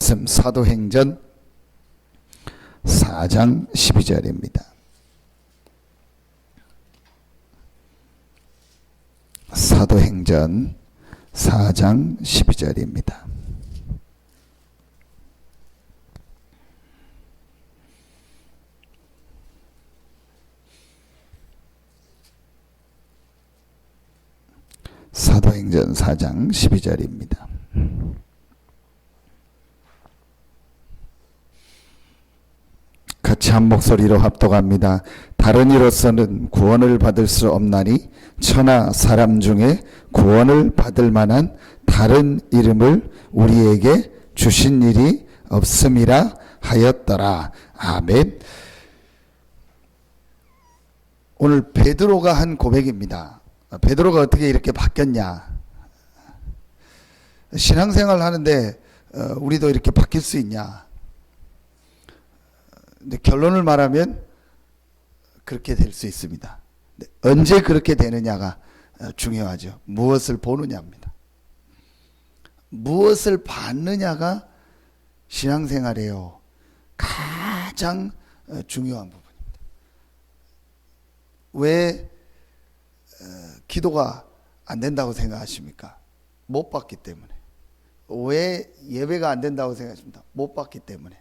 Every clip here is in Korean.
말씀 사도행전 4장 12절입니다. 사도행전 4장 12절입니다. 사도행전 4장 12절입니다. 같이 한 목소리로 합독합니다. 다른 이로서는 구원을 받을 수 없나니 천하 사람 중에 구원을 받을 만한 다른 이름을 우리에게 주신 일이 없음이라 하였더라. 아멘. 오늘 베드로가 한 고백입니다. 베드로가 어떻게 이렇게 바뀌었냐? 신앙생활 하는데 우리도 이렇게 바뀔 수 있냐? 근데 결론을 말하면 그렇게 될 수 있습니다. 언제 그렇게 되느냐가 중요하죠. 무엇을 보느냐입니다. 무엇을 받느냐가 신앙생활에요 가장 중요한 부분입니다. 왜 기도가 안 된다고 생각하십니까? 못 받기 때문에. 왜 예배가 안 된다고 생각하십니까? 못 받기 때문에.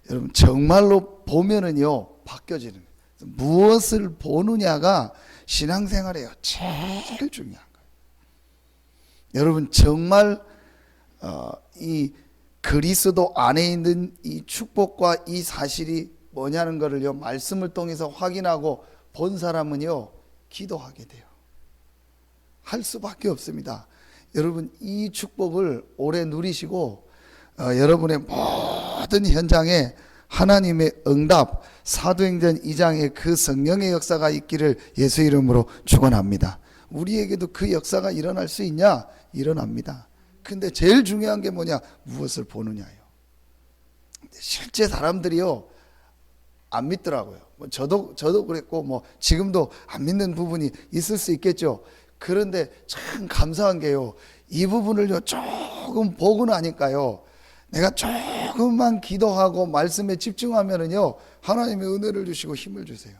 여러분 정말로 보면은요 바뀌어지는 거예요. 무엇을 보느냐가 신앙생활에요 제일 중요한 거예요. 여러분 정말 이 그리스도 안에 있는 이 축복과 이 사실이 뭐냐는 것을요 말씀을 통해서 확인하고 본 사람은요 기도하게 돼요. 할 수밖에 없습니다. 여러분 이 축복을 오래 누리시고 여러분의 모든 현장에 하나님의 응답 사도행전 2장에 그 성령의 역사가 있기를 예수 이름으로 축원합니다. 우리에게도 그 역사가 일어날 수 있냐? 일어납니다. 근데 제일 중요한 게 뭐냐? 무엇을 보느냐예요. 실제 사람들이요 안 믿더라고요. 저도 그랬고 뭐 지금도 안 믿는 부분이 있을 수 있겠죠. 그런데 참 감사한 게요. 이 부분을요 조금 보고 나니까요. 내가 조금만 기도하고 말씀에 집중하면은요 하나님의 은혜를 주시고 힘을 주세요.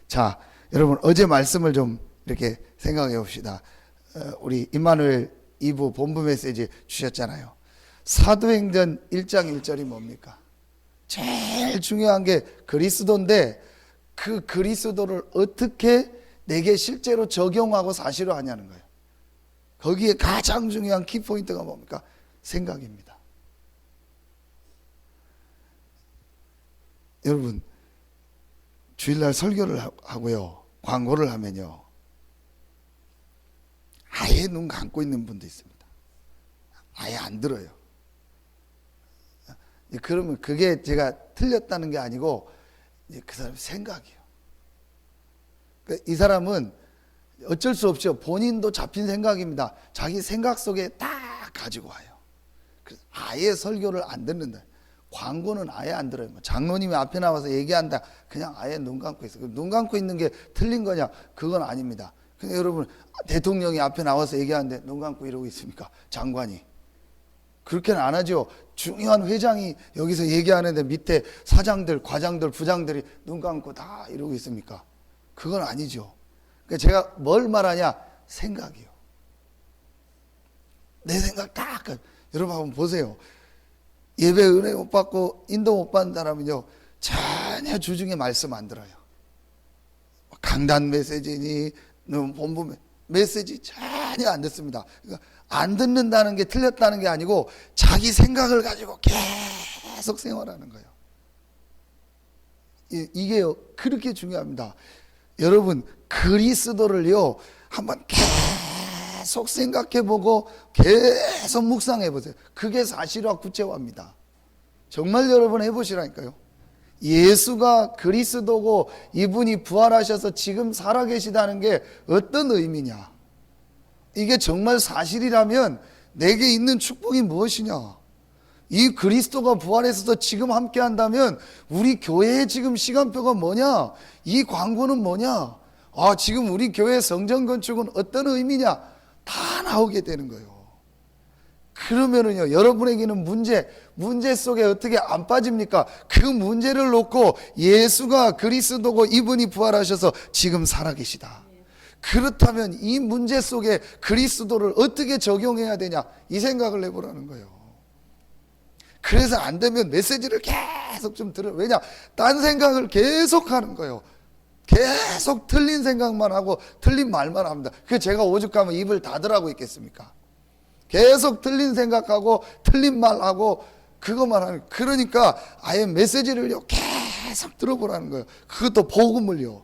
자, 여러분 어제 말씀을 좀 이렇게 생각해 봅시다. 우리 임마누엘 2부 본부 메시지 주셨잖아요. 사도행전 1장 1절이 뭡니까? 제일 중요한 게 그리스도인데 그 그리스도를 어떻게 내게 실제로 적용하고 사실화하냐는 거예요. 거기에 가장 중요한 키포인트가 뭡니까? 생각입니다. 여러분 주일날 설교를 하고요 광고를 하면요 아예 눈 감고 있는 분도 있습니다. 아예 안 들어요. 그러면 그게 제가 틀렸다는 게 아니고 그 사람 생각이에요. 이 사람은 어쩔 수 없죠. 본인도 잡힌 생각입니다. 자기 생각 속에 딱 가지고 와요. 그래서 아예 설교를 안 듣는다. 광고는 아예 안 들어요. 장로님이 앞에 나와서 얘기한다. 그냥 아예 눈 감고 있어요. 눈 감고 있는 게 틀린 거냐? 그건 아닙니다. 근데 여러분 대통령이 앞에 나와서 얘기하는데 눈 감고 이러고 있습니까? 장관이. 그렇게는 안 하죠. 중요한 회장이 여기서 얘기하는데 밑에 사장들, 과장들, 부장들이 눈 감고 다 이러고 있습니까? 그건 아니죠. 그러니까 제가 뭘 말하냐? 생각이요. 내 생각 딱. 여러분 한번 보세요. 예배 은혜 못 받고 인도 못 받는 사람은요 전혀 주중에 말씀 안 들어요. 강단 메시지니 본부 메시지 전혀 안 듣습니다. 그러니까 안 듣는다는 게 틀렸다는 게 아니고 자기 생각을 가지고 계속 생활하는 거예요. 이게요 그렇게 중요합니다. 여러분 그리스도를요 한번 계속 생각해보고 계속 묵상해보세요. 그게 사실화 구체화입니다. 정말 여러분 해보시라니까요. 예수가 그리스도고 이분이 부활하셔서 지금 살아계시다는 게 어떤 의미냐? 이게 정말 사실이라면 내게 있는 축복이 무엇이냐? 이 그리스도가 부활해서 지금 함께 한다면 우리 교회의 지금 시간표가 뭐냐? 이 광고는 뭐냐? 아, 지금 우리 교회 성전 건축은 어떤 의미냐? 다 나오게 되는 거예요. 그러면은요, 여러분에게는 문제 속에 어떻게 안 빠집니까? 그 문제를 놓고 예수가 그리스도고 이분이 부활하셔서 지금 살아계시다. 그렇다면 이 문제 속에 그리스도를 어떻게 적용해야 되냐, 이 생각을 해보라는 거예요. 그래서 안 되면 메시지를 계속 좀 들어요. 왜냐? 딴 생각을 계속 하는 거예요. 계속 틀린 생각만 하고 틀린 말만 합니다. 그 제가 오죽하면 입을 닫으라고 있겠습니까? 계속 틀린 생각하고 틀린 말하고 그것만 하는. 그러니까 아예 메시지를요 계속 들어보라는 거예요. 그것도 복음을요.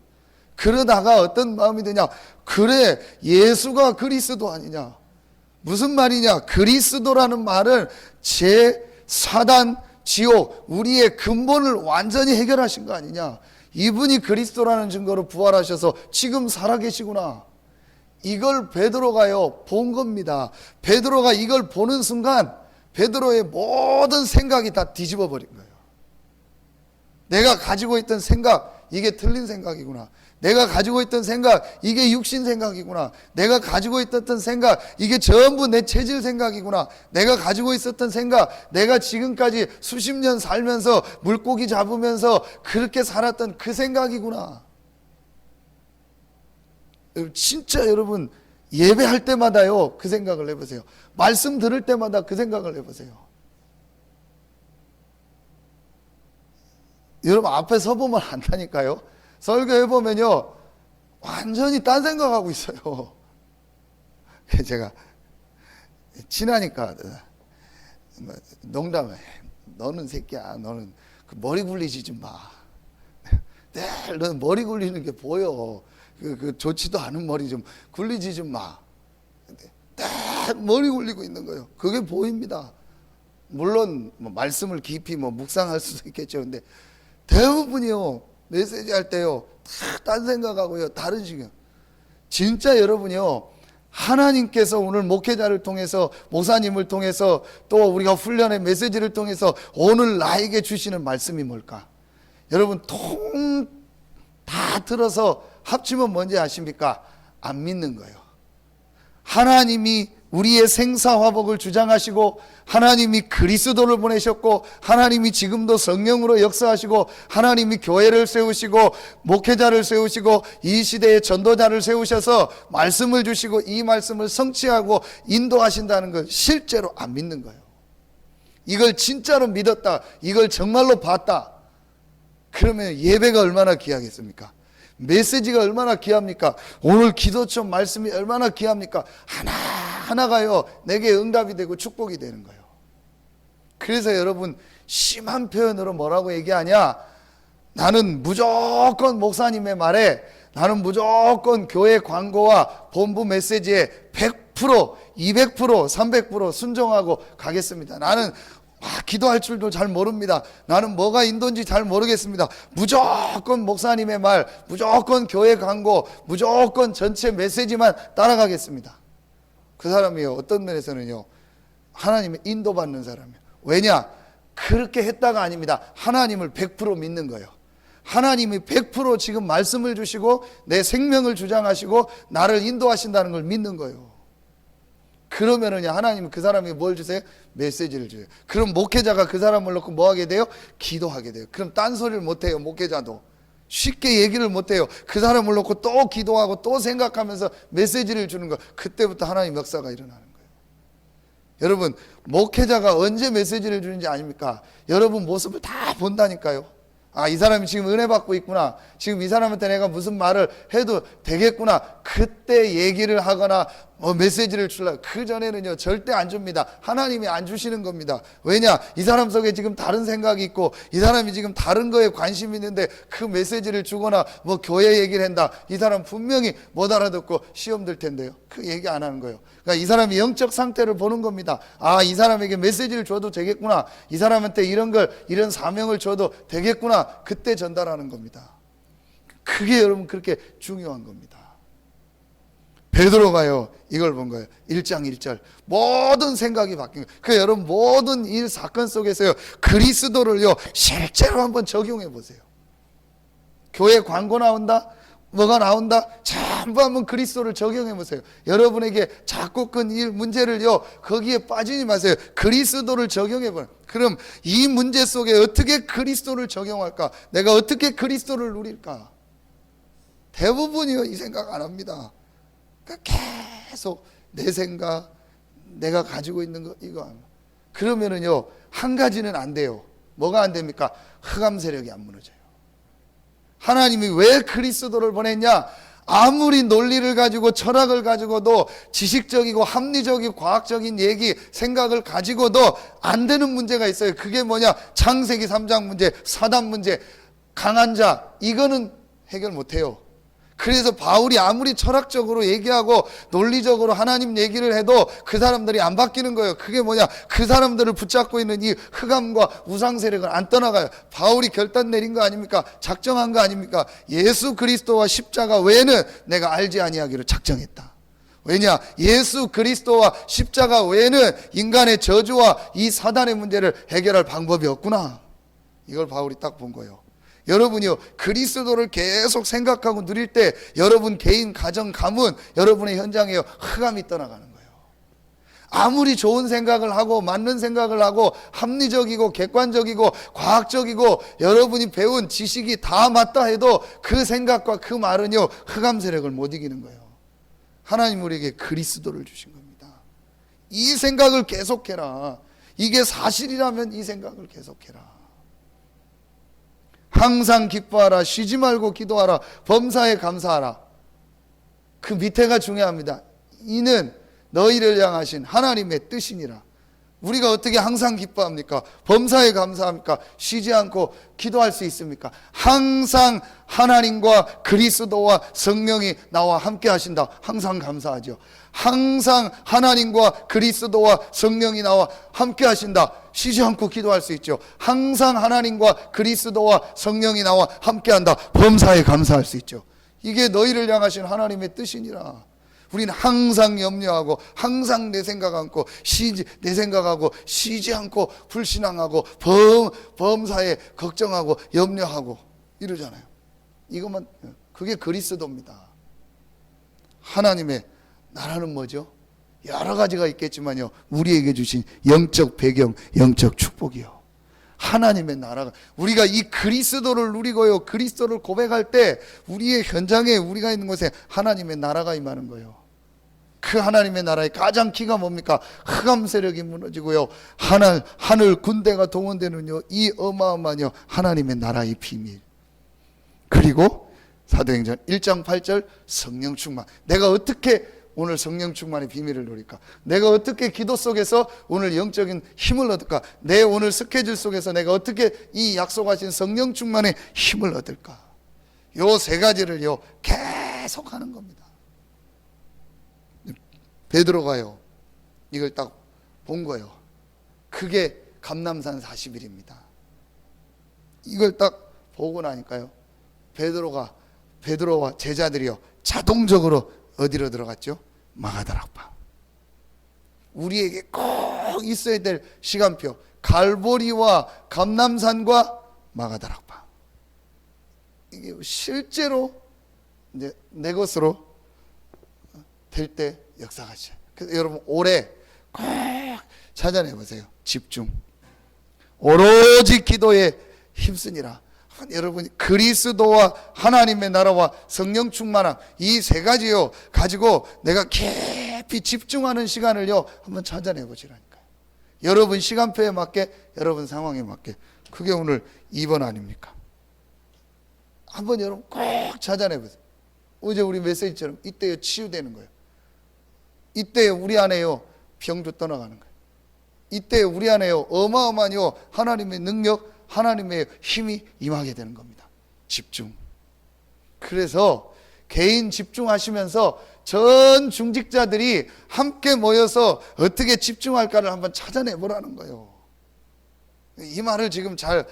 그러다가 어떤 마음이 드냐, 그래 예수가 그리스도 아니냐. 무슨 말이냐, 그리스도라는 말은 사단, 지옥, 우리의 근본을 완전히 해결하신 거 아니냐. 이분이 그리스도라는 증거로 부활하셔서 지금 살아계시구나. 이걸 베드로가요 본 겁니다. 베드로가 이걸 보는 순간 베드로의 모든 생각이 다 뒤집어 버린 거예요. 내가 가지고 있던 생각, 이게 틀린 생각이구나. 내가 가지고 있던 생각, 이게 육신 생각이구나. 내가 가지고 있었던 생각, 이게 전부 내 체질 생각이구나. 내가 가지고 있었던 생각, 내가 지금까지 수십 년 살면서 물고기 잡으면서 그렇게 살았던 그 생각이구나. 진짜 여러분 예배할 때마다요 그 생각을 해보세요. 말씀 들을 때마다 그 생각을 해보세요. 여러분 앞에 서보면 안다니까요. 설교해보면요 완전히 딴 생각하고 있어요. 제가 친하니까 농담해. 너는 새끼야, 너는 그 머리 굴리지 좀 마. 너는 머리 굴리는 게 보여. 그 좋지도 않은 머리 좀 굴리지 좀 마. 딱 머리 굴리고 있는 거예요. 그게 보입니다. 물론 뭐 말씀을 깊이 묵상할 수도 있겠죠. 근데 대부분이요 메시지 할 때요 딴 생각하고요 다른 식이요. 진짜 여러분이요 하나님께서 오늘 목회자를 통해서 목사님을 통해서 또 우리가 훈련의 메시지를 통해서 오늘 나에게 주시는 말씀이 뭘까? 여러분 다 들어서 합치면 뭔지 아십니까? 안 믿는 거예요. 하나님이 우리의 생사화복을 주장하시고 하나님이 그리스도를 보내셨고 하나님이 지금도 성령으로 역사하시고 하나님이 교회를 세우시고 목회자를 세우시고 이 시대의 전도자를 세우셔서 말씀을 주시고 이 말씀을 성취하고 인도하신다는 걸 실제로 안 믿는 거예요. 이걸 진짜로 믿었다, 이걸 정말로 봤다, 그러면 예배가 얼마나 귀하겠습니까? 메시지가 얼마나 귀합니까? 오늘 기도처 말씀이 얼마나 귀합니까? 하나하나가요 내게 응답이 되고 축복이 되는 거예요. 그래서 여러분 심한 표현으로 뭐라고 얘기하냐, 나는 무조건 목사님의 말에, 나는 무조건 교회 광고와 본부 메시지에 100%, 200%, 300% 순종하고 가겠습니다. 나는 기도할 줄도 잘 모릅니다. 나는 뭐가 인도인지 잘 모르겠습니다. 무조건 목사님의 말, 무조건 교회 광고, 무조건 전체 메시지만 따라가겠습니다. 그 사람이요 어떤 면에서는요 하나님의 인도받는 사람이에요. 왜냐? 그렇게 했다가 아닙니다. 하나님을 100% 믿는 거예요. 하나님이 100% 지금 말씀을 주시고 내 생명을 주장하시고 나를 인도하신다는 걸 믿는 거예요. 그러면은요 하나님은 그 사람에게 뭘 주세요? 메시지를 줘요. 그럼 목회자가 그 사람을 놓고 뭐 하게 돼요? 기도하게 돼요. 그럼 딴소리를 못해요. 목회자도 쉽게 얘기를 못해요. 그 사람을 놓고 또 기도하고 또 생각하면서 메시지를 주는 거. 그때부터 하나님 역사가 일어나는 거예요. 여러분 목회자가 언제 메시지를 주는지 아닙니까? 여러분 모습을 다 본다니까요. 이 사람이 지금 은혜 받고 있구나, 지금 이 사람한테 내가 무슨 말을 해도 되겠구나, 그때 얘기를 하거나 메시지를 주려고. 그 전에는요 절대 안 줍니다. 하나님이 안 주시는 겁니다. 왜냐? 이 사람 속에 지금 다른 생각이 있고 이 사람이 지금 다른 거에 관심이 있는데 그 메시지를 주거나 교회 얘기를 한다, 이 사람 분명히 못 알아듣고 시험 들 텐데요 그 얘기 안 하는 거예요. 그러니까 이 사람이 영적 상태를 보는 겁니다. 이 사람에게 메시지를 줘도 되겠구나, 이 사람한테 이런 사명을 줘도 되겠구나, 그때 전달하는 겁니다. 그게 여러분 그렇게 중요한 겁니다. 베드로가요 이걸 본 거예요. 1장 1절 모든 생각이 바뀐 거예요. 그 여러분 모든 일 사건 속에서요 그리스도를요 실제로 한번 적용해 보세요. 교회 광고 나온다? 뭐가 나온다? 전부 한번 그리스도를 적용해 보세요. 여러분에게 자꾸 큰 일 문제를요, 거기에 빠지지 마세요. 그리스도를 적용해 보세요. 그럼 이 문제 속에 어떻게 그리스도를 적용할까? 내가 어떻게 그리스도를 누릴까? 대부분이요, 이 생각 안 합니다. 그러니까 계속 내 생각, 내가 가지고 있는 거, 이거 안. 그러면은요, 한 가지는 안 돼요. 뭐가 안 됩니까? 흑암 세력이 안 무너져요. 하나님이 왜 그리스도를 보냈냐? 아무리 논리를 가지고 철학을 가지고도 지식적이고 합리적이고 과학적인 얘기, 생각을 가지고도 안 되는 문제가 있어요. 그게 뭐냐? 창세기 3장 문제, 사단 문제, 강한 자, 이거는 해결 못해요. 그래서 바울이 아무리 철학적으로 얘기하고 논리적으로 하나님 얘기를 해도 그 사람들이 안 바뀌는 거예요. 그게 뭐냐? 그 사람들을 붙잡고 있는 이 흑암과 우상 세력을 안 떠나가요. 바울이 결단 내린 거 아닙니까? 작정한 거 아닙니까? 예수 그리스도와 십자가 외에는 내가 알지 아니하기로 작정했다. 왜냐? 예수 그리스도와 십자가 외에는 인간의 저주와 이 사단의 문제를 해결할 방법이 없구나. 이걸 바울이 딱 본 거예요. 여러분이요, 그리스도를 계속 생각하고 누릴 때 여러분 개인, 가정, 가문, 여러분의 현장에요, 흑암이 떠나가는 거예요. 아무리 좋은 생각을 하고 맞는 생각을 하고 합리적이고 객관적이고 과학적이고 여러분이 배운 지식이 다 맞다 해도 그 생각과 그 말은요, 흑암 세력을 못 이기는 거예요. 하나님 우리에게 그리스도를 주신 겁니다. 이 생각을 계속해라. 이게 사실이라면 이 생각을 계속해라. 항상 기뻐하라. 쉬지 말고 기도하라. 범사에 감사하라. 그 밑에가 중요합니다. 이는 너희를 향하신 하나님의 뜻이니라. 우리가 어떻게 항상 기뻐합니까? 범사에 감사합니까? 쉬지 않고 기도할 수 있습니까? 항상 하나님과 그리스도와 성령이 나와 함께 하신다. 항상 감사하죠. 항상 하나님과 그리스도와 성령이 나와 함께 하신다. 쉬지 않고 기도할 수 있죠. 항상 하나님과 그리스도와 성령이 나와 함께 한다. 범사에 감사할 수 있죠. 이게 너희를 향하신 하나님의 뜻이니라. 우리는 항상 염려하고 항상 내 생각하고 쉬지 않고 불신앙하고 범사에 걱정하고 염려하고 이러잖아요. 이것만, 그게 그리스도입니다. 하나님의 나라는 뭐죠? 여러 가지가 있겠지만요, 우리에게 주신 영적 배경, 영적 축복이요. 하나님의 나라가, 우리가 이 그리스도를 누리고요, 그리스도를 고백할 때 우리의 현장에, 우리가 있는 곳에 하나님의 나라가 임하는 거예요. 그 하나님의 나라의 가장 키가 뭡니까? 흑암 세력이 무너지고요, 하늘 군대가 동원되는요, 이 어마어마한 하나님의 나라의 비밀. 그리고 사도행전 1장 8절 성령 충만. 내가 어떻게 오늘 성령 충만의 비밀을 누릴까? 내가 어떻게 기도 속에서 오늘 영적인 힘을 얻을까? 내 오늘 스케줄 속에서 내가 어떻게 이 약속하신 성령 충만의 힘을 얻을까? 요 세 가지를요, 계속 하는 겁니다. 베드로가요, 이걸 딱 본 거예요. 그게 감람산 40일입니다. 이걸 딱 보고 나니까요, 베드로와 제자들이요, 자동적으로 어디로 들어갔죠? 마가다락방. 우리에게 꼭 있어야 될 시간표, 갈보리와 감람산과 마가다락방. 이게 실제로 이제 내 것으로 될 때 역사하시죠. 그래서 여러분 올해 꼭 찾아내 보세요. 집중. 오로지 기도에 힘쓰니라. 여러분이 그리스도와 하나님의 나라와 성령 충만함, 이 세 가지요 가지고 내가 깊이 집중하는 시간을요 한번 찾아내 보시라니까요. 여러분 시간표에 맞게, 여러분 상황에 맞게. 그게 오늘 2번 아닙니까? 한번 여러분 꼭 찾아내 보세요. 어제 우리 메시지처럼 이때요 치유되는 거예요. 이때 우리 안에요 병도 떠나가는 거예요. 이때 우리 안에요 어마어마한요 하나님의 능력, 하나님의 힘이 임하게 되는 겁니다. 집중. 그래서 개인 집중하시면서 전 중직자들이 함께 모여서 어떻게 집중할까를 한번 찾아내보라는 거예요. 이 말을 지금 잘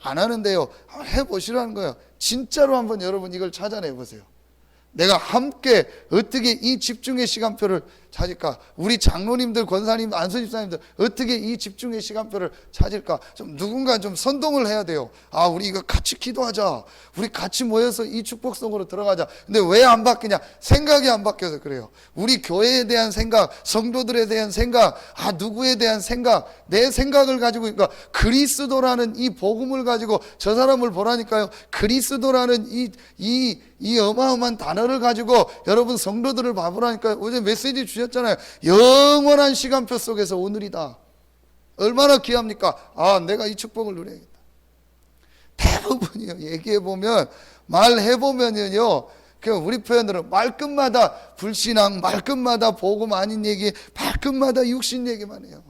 안 하는데요, 한번 해보시라는 거예요. 진짜로 한번 여러분 이걸 찾아내보세요. 내가 함께 어떻게 이 집중의 시간표를 찾을까? 우리 장로님들, 권사님, 안수집사님들 어떻게 이 집중의 시간표를 찾을까? 좀 누군가 좀 선동을 해야 돼요. 아, 우리 이거 같이 기도하자. 우리 같이 모여서 이 축복성으로 들어가자. 근데 왜 안 바뀌냐? 생각이 안 바뀌어서 그래요. 우리 교회에 대한 생각, 성도들에 대한 생각, 누구에 대한 생각, 내 생각을 가지고, 그러니까 그리스도라는 이 복음을 가지고 저 사람을 보라니까요. 그리스도라는 이 어마어마한 단어를 가지고 여러분 성도들을 봐보라니까요. 어제 메시지 주셨잖아요. 영원한 시간표 속에서 오늘이다. 얼마나 귀합니까? 내가 이 축복을 누려야겠다. 대부분이요. 얘기해보면, 말해보면요. 우리 표현으로 말끝마다 불신앙, 말끝마다 복음 아닌 얘기, 말끝마다 육신 얘기만 해요.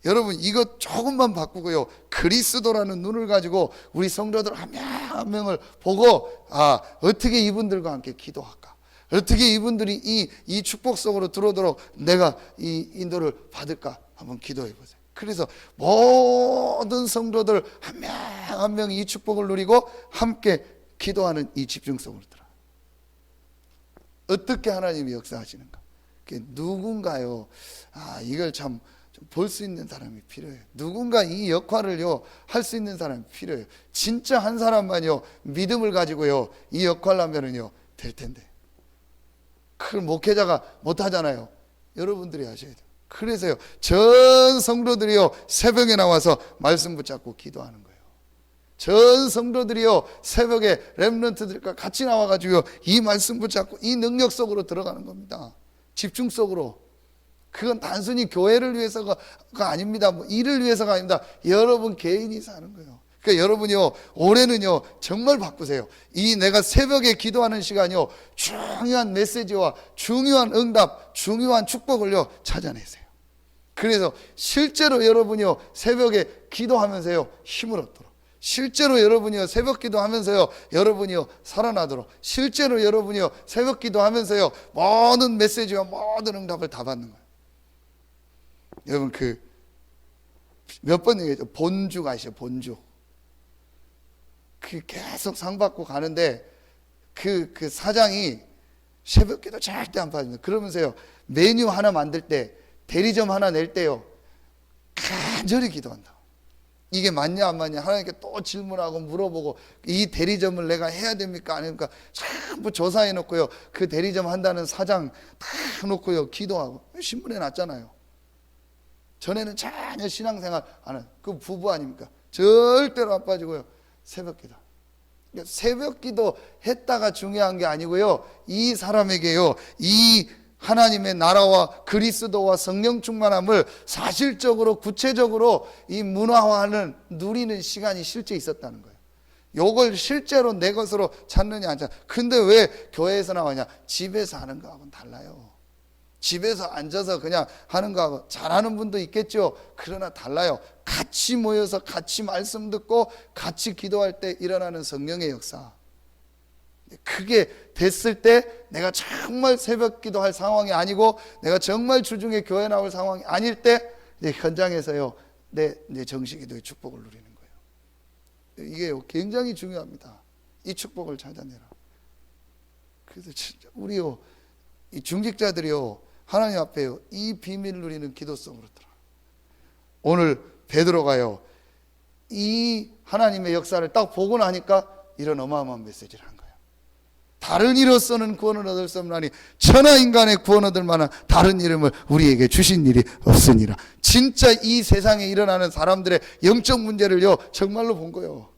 여러분, 이것 조금만 바꾸고요. 그리스도라는 눈을 가지고 우리 성도들 한 명 한 명을 보고, 어떻게 이분들과 함께 기도할까? 어떻게 이분들이 이 축복 속으로 들어오도록 내가 이 인도를 받을까? 한번 기도해 보세요. 그래서 모든 성도들 한 명 한 명 이 축복을 누리고 함께 기도하는 이 집중 속으로 들어. 어떻게 하나님이 역사하시는가? 누군가요? 이걸 참 볼 수 있는 사람이 필요해요. 누군가 이 역할을요 할 수 있는 사람이 필요해요. 진짜 한 사람만요 믿음을 가지고요 이 역할을 하면은요 될 텐데. 그 목회자가 못 하잖아요. 여러분들이 하셔야 돼요. 그래서요 전 성도들이요 새벽에 나와서 말씀 붙잡고 기도하는 거예요. 전 성도들이요 새벽에 렘넌트들과 같이 나와가지고 이 말씀 붙잡고 이 능력 속으로 들어가는 겁니다. 집중 속으로. 그건 단순히 교회를 위해서가 아닙니다. 일을 위해서가 아닙니다. 여러분 개인이 사는 거예요. 그러니까 여러분이요 올해는요 정말 바꾸세요. 이 내가 새벽에 기도하는 시간이요 중요한 메시지와 중요한 응답, 중요한 축복을요 찾아내세요. 그래서 실제로 여러분이요 새벽에 기도하면서요 힘을 얻도록, 실제로 여러분이요 새벽 기도하면서요 여러분이요 살아나도록, 실제로 여러분이요 새벽 기도하면서요 모든 메시지와 모든 응답을 다 받는 거예요. 여러분 몇 번 얘기했죠. 본주 아시죠? 본주. 계속 상 받고 가는데 그 사장이 새벽 기도 절대 안 빠집니다. 그러면서요 메뉴 하나 만들 때, 대리점 하나 낼 때요 간절히 기도한다. 이게 맞냐 안 맞냐 하나님께 또 질문하고 물어보고, 이 대리점을 내가 해야 됩니까 아닙니까 전부 조사해 놓고요 그 대리점 한다는 사장 다 놓고요 기도하고 신문에 났잖아요. 전에는 전혀 신앙생활 안 하는 그 부부 아닙니까? 절대로 안 빠지고요 새벽 기도. 그러니까 새벽 기도 했다가 중요한 게 아니고요 이 사람에게요 이 하나님의 나라와 그리스도와 성령 충만함을 사실적으로 구체적으로 이 문화화하는 누리는 시간이 실제 있었다는 거예요. 요걸 실제로 내 것으로 찾느냐 안 찾느냐. 근데 왜 교회에서 나오냐? 집에서 하는 거하고는 달라요. 집에서 앉아서 그냥 하는 거하고, 잘하는 분도 있겠죠. 그러나 달라요. 같이 모여서 같이 말씀 듣고 같이 기도할 때 일어나는 성령의 역사. 그게 됐을 때 내가 정말 새벽 기도할 상황이 아니고 내가 정말 주중에 교회 나올 상황이 아닐 때 이제 현장에서요 내 정식 기도의 축복을 누리는 거예요. 이게 굉장히 중요합니다. 이 축복을 찾아내라. 그래서 진짜 우리요 이 중직자들이요 하나님 앞에요 이 비밀을 누리는 기도 속으로 들어. 오늘 베드로가요 이 하나님의 역사를 딱 보고 나니까 이런 어마어마한 메시지를 한 거예요. 다른 이로서는 구원을 얻을 수 없나니 천하 인간의 구원 얻을 만한 다른 이름을 우리에게 주신 일이 없으니라. 진짜 이 세상에 일어나는 사람들의 영적 문제를요 정말로 본 거예요.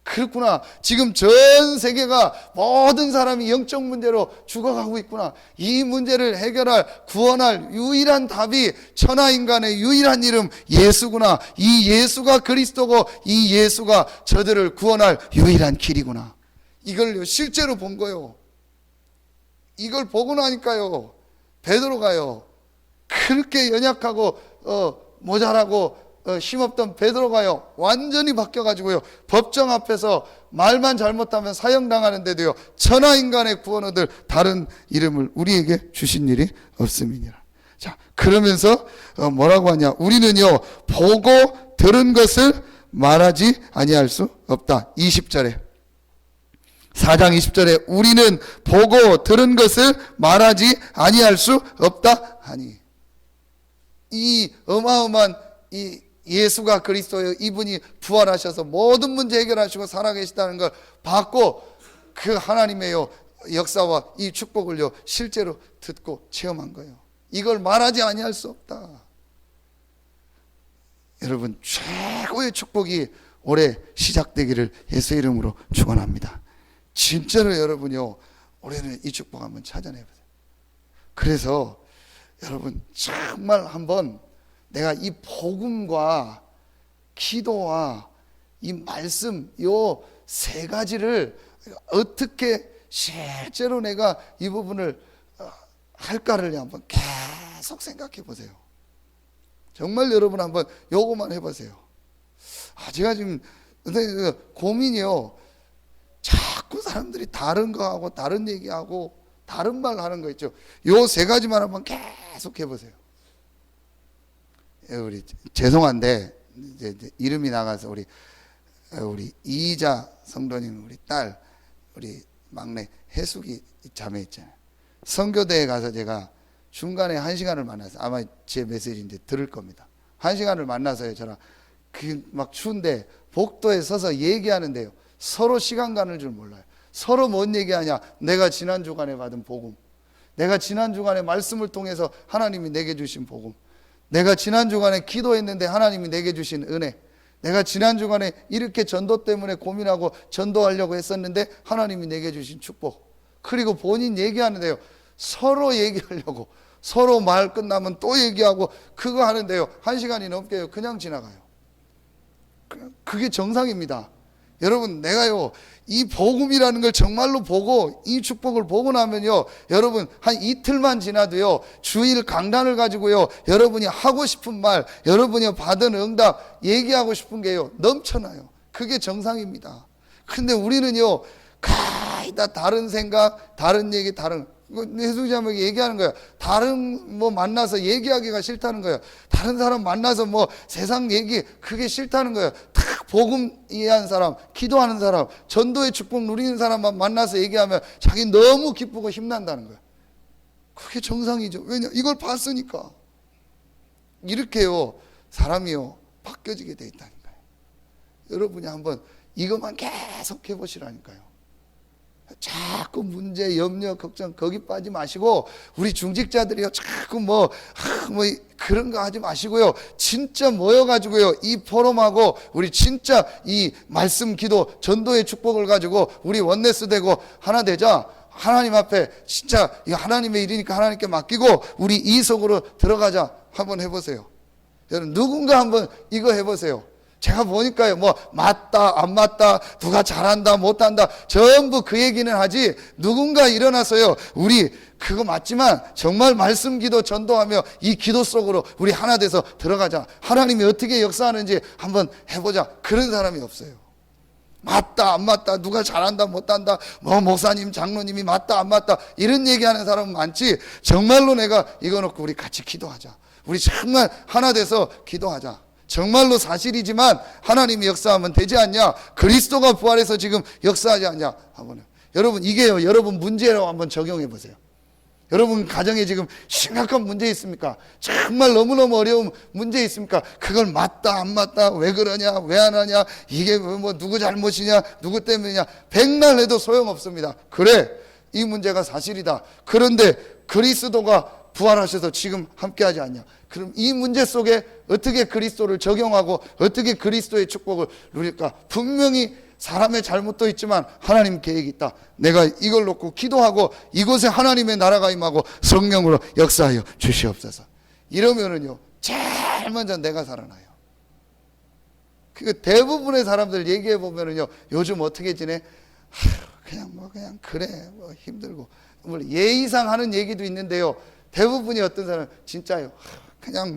그렇구나. 지금 전 세계가 모든 사람이 영적 문제로 죽어가고 있구나. 이 문제를 해결할, 구원할 유일한 답이 천하 인간의 유일한 이름 예수구나. 이 예수가 그리스도고 이 예수가 저들을 구원할 유일한 길이구나. 이걸 실제로 본 거예요. 이걸 보고 나니까요 베드로가요 그렇게 연약하고 모자라고 힘없던 베드로가요 완전히 바뀌어가지고요 법정 앞에서 말만 잘못하면 사형당하는데도요 천하 인간의 구원 얻을 다른 이름을 우리에게 주신 일이 없음이니라. 자, 그러면서 뭐라고 하냐? 우리는요 보고 들은 것을 말하지 아니할 수 없다. 20절에 4장 20절에 우리는 보고 들은 것을 말하지 아니할 수 없다 하니, 이 어마어마한 이 예수가 그리스도예요. 이분이 부활하셔서 모든 문제 해결하시고 살아계시다는 걸 받고 그 하나님의 역사와 이 축복을요 실제로 듣고 체험한 거예요. 이걸 말하지 아니할 수 없다. 여러분, 최고의 축복이 올해 시작되기를 예수의 이름으로 축원합니다. 진짜로 여러분요, 올해는 이 축복 한번 찾아내보세요. 그래서 여러분 정말 한번 내가 이 복음과 기도와 이 말씀 요 세 가지를 어떻게 실제로 내가 이 부분을 할까를 한번 계속 생각해 보세요. 정말 여러분 한번 요거만 해보세요. 제가 지금 고민이요, 자꾸 사람들이 다른 거 하고 다른 얘기하고 다른 말 하는 거 있죠. 요 세 가지만 한번 계속 해보세요. 우리 죄송한데 이제 이름이 나가서 우리 이희자 성도님, 우리 딸, 우리 막내 해숙이 자매 있잖아요. 선교대에 가서 제가 중간에 1시간을 만나서, 아마 제 메시지인데 들을 겁니다. 1시간을 만나서요, 저랑 막 추운데 복도에 서서 얘기하는데요, 서로 시간 가는 줄 몰라요. 서로 뭔 얘기하냐? 내가 지난 주간에 받은 복음, 내가 지난 주간에 말씀을 통해서 하나님이 내게 주신 복음, 내가 지난 주간에 기도했는데 하나님이 내게 주신 은혜, 내가 지난 주간에 이렇게 전도 때문에 고민하고 전도하려고 했었는데 하나님이 내게 주신 축복. 그리고 본인 얘기하는데요, 서로 얘기하려고 서로 말 끝나면 또 얘기하고 그거 하는데요, 1시간이 넘게요 그냥 지나가요. 그게 정상입니다. 여러분, 내가요 이 복음이라는 걸 정말로 보고 이 축복을 보고 나면요, 여러분 한 이틀만 지나도요 주일 강단을 가지고요 여러분이 하고 싶은 말, 여러분이 받은 응답 얘기하고 싶은 게요 넘쳐나요. 그게 정상입니다. 근데 우리는요 가이다 다른 생각, 다른 얘기, 다른 해수자매에게 얘기하는 거예요. 다른 만나서 얘기하기가 싫다는 거예요. 다른 사람 만나서 세상 얘기 그게 싫다는 거예요. 딱 복음 이해한 사람, 기도하는 사람, 전도의 축복 누리는 사람만 만나서 얘기하면 자기 너무 기쁘고 힘난다는 거예요. 그게 정상이죠. 왜냐? 이걸 봤으니까. 이렇게요 사람이요 바뀌어지게 돼 있다니까요. 여러분이 한번 이것만 계속 해보시라니까요. 자꾸 문제, 염려, 걱정 거기 빠지 마시고, 우리 중직자들이요 자꾸 그런 거 하지 마시고요, 진짜 모여가지고요 이 포럼하고 우리 진짜 이 말씀, 기도, 전도의 축복을 가지고 우리 원네스 되고 하나 되자. 하나님 앞에 진짜 이거 하나님의 일이니까 하나님께 맡기고 우리 이 속으로 들어가자. 한번 해보세요. 여러분 누군가 한번 이거 해보세요. 제가 보니까요 맞다 안 맞다, 누가 잘한다 못한다 전부 그 얘기는 하지, 누군가 일어나서요 우리 그거 맞지만 정말 말씀, 기도, 전도하며 이 기도 속으로 우리 하나 돼서 들어가자, 하나님이 어떻게 역사하는지 한번 해보자, 그런 사람이 없어요. 맞다 안 맞다, 누가 잘한다 못한다, 목사님 장로님이 맞다 안 맞다 이런 얘기하는 사람은 많지, 정말로 내가 이거 놓고 우리 같이 기도하자, 우리 정말 하나 돼서 기도하자, 정말로 사실이지만 하나님이 역사하면 되지 않냐, 그리스도가 부활해서 지금 역사하지 않냐 한번. 여러분 이게요 여러분 문제라고 한번 적용해 보세요. 여러분 가정에 지금 심각한 문제 있습니까? 정말 너무너무 어려운 문제 있습니까? 그걸 맞다 안 맞다, 왜 그러냐 왜 안 하냐, 이게 누구 잘못이냐 누구 때문이냐 백날 해도 소용없습니다. 그래 이 문제가 사실이다. 그런데 그리스도가 부활하셔서 지금 함께하지 않냐. 그럼 이 문제 속에 어떻게 그리스도를 적용하고 어떻게 그리스도의 축복을 누릴까? 분명히 사람의 잘못도 있지만 하나님 계획이 있다. 내가 이걸 놓고 기도하고 이곳에 하나님의 나라가 임하고 성령으로 역사하여 주시옵소서. 이러면은요 제일 먼저 내가 살아나요. 그 대부분의 사람들 얘기해 보면은요 요즘 어떻게 지내? 그냥 그래 힘들고, 예의상 하는 얘기도 있는데요 대부분이 어떤 사람은 진짜요 그냥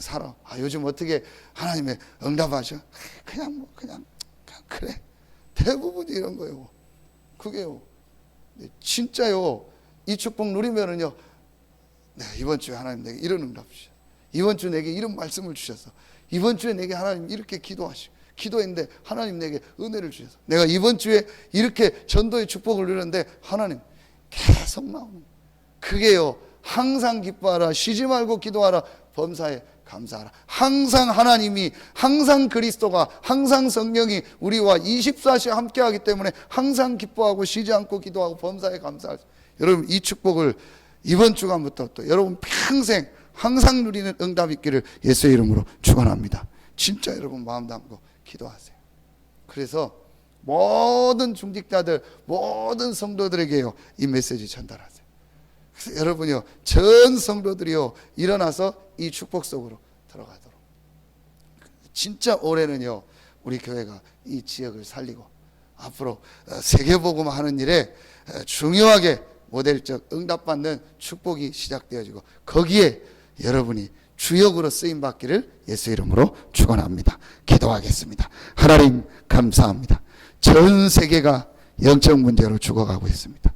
살아. 요즘 어떻게 하나님의 응답하셔? 그냥 그래. 대부분이 이런 거예요. 그게요 진짜요 이 축복 누리면은요, 이번 주에 하나님 내게 이런 응답 주셔, 이번 주 내게 이런 말씀을 주셔서, 이번 주에 내게 하나님 이렇게 기도하시고, 기도했는데 하나님 내게 은혜를 주셔서 내가 이번 주에 이렇게 전도의 축복을 누렸는데 하나님 계속 나오는 거예요. 그게요, 항상 기뻐하라, 쉬지 말고 기도하라, 범사에 감사하라. 항상 하나님이, 항상 그리스도가, 항상 성령이 우리와 24시간 함께하기 때문에 항상 기뻐하고 쉬지 않고 기도하고 범사에 감사하라. 여러분 이 축복을 이번 주간부터 또 여러분 평생 항상 누리는 응답 있기를 예수의 이름으로 축원합니다. 진짜 여러분 마음 담고 기도하세요. 그래서 모든 중직자들, 모든 성도들에게요, 이 메시지 전달하세요. 그래서 여러분이요, 전 성도들이요, 일어나서 이 축복 속으로 들어가도록. 진짜 올해는요, 우리 교회가 이 지역을 살리고 앞으로 세계복음 하는 일에 중요하게 모델적 응답받는 축복이 시작되어지고 거기에 여러분이 주역으로 쓰임받기를 예수 이름으로 축원합니다. 기도하겠습니다. 하나님 감사합니다. 전 세계가 영적 문제로 죽어가고 있습니다.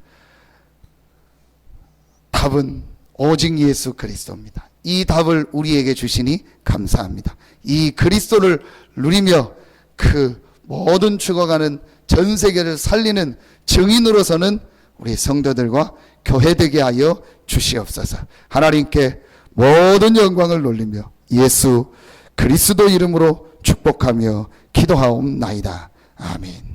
답은 오직 예수 그리스도입니다. 이 답을 우리에게 주시니 감사합니다. 이 그리스도를 누리며 그 모든 죽어가는 전 세계를 살리는 증인으로서는 우리 성도들과 교회 되게 하여 주시옵소서. 하나님께 모든 영광을 돌리며 예수 그리스도 이름으로 축복하며 기도하옵나이다. 아멘.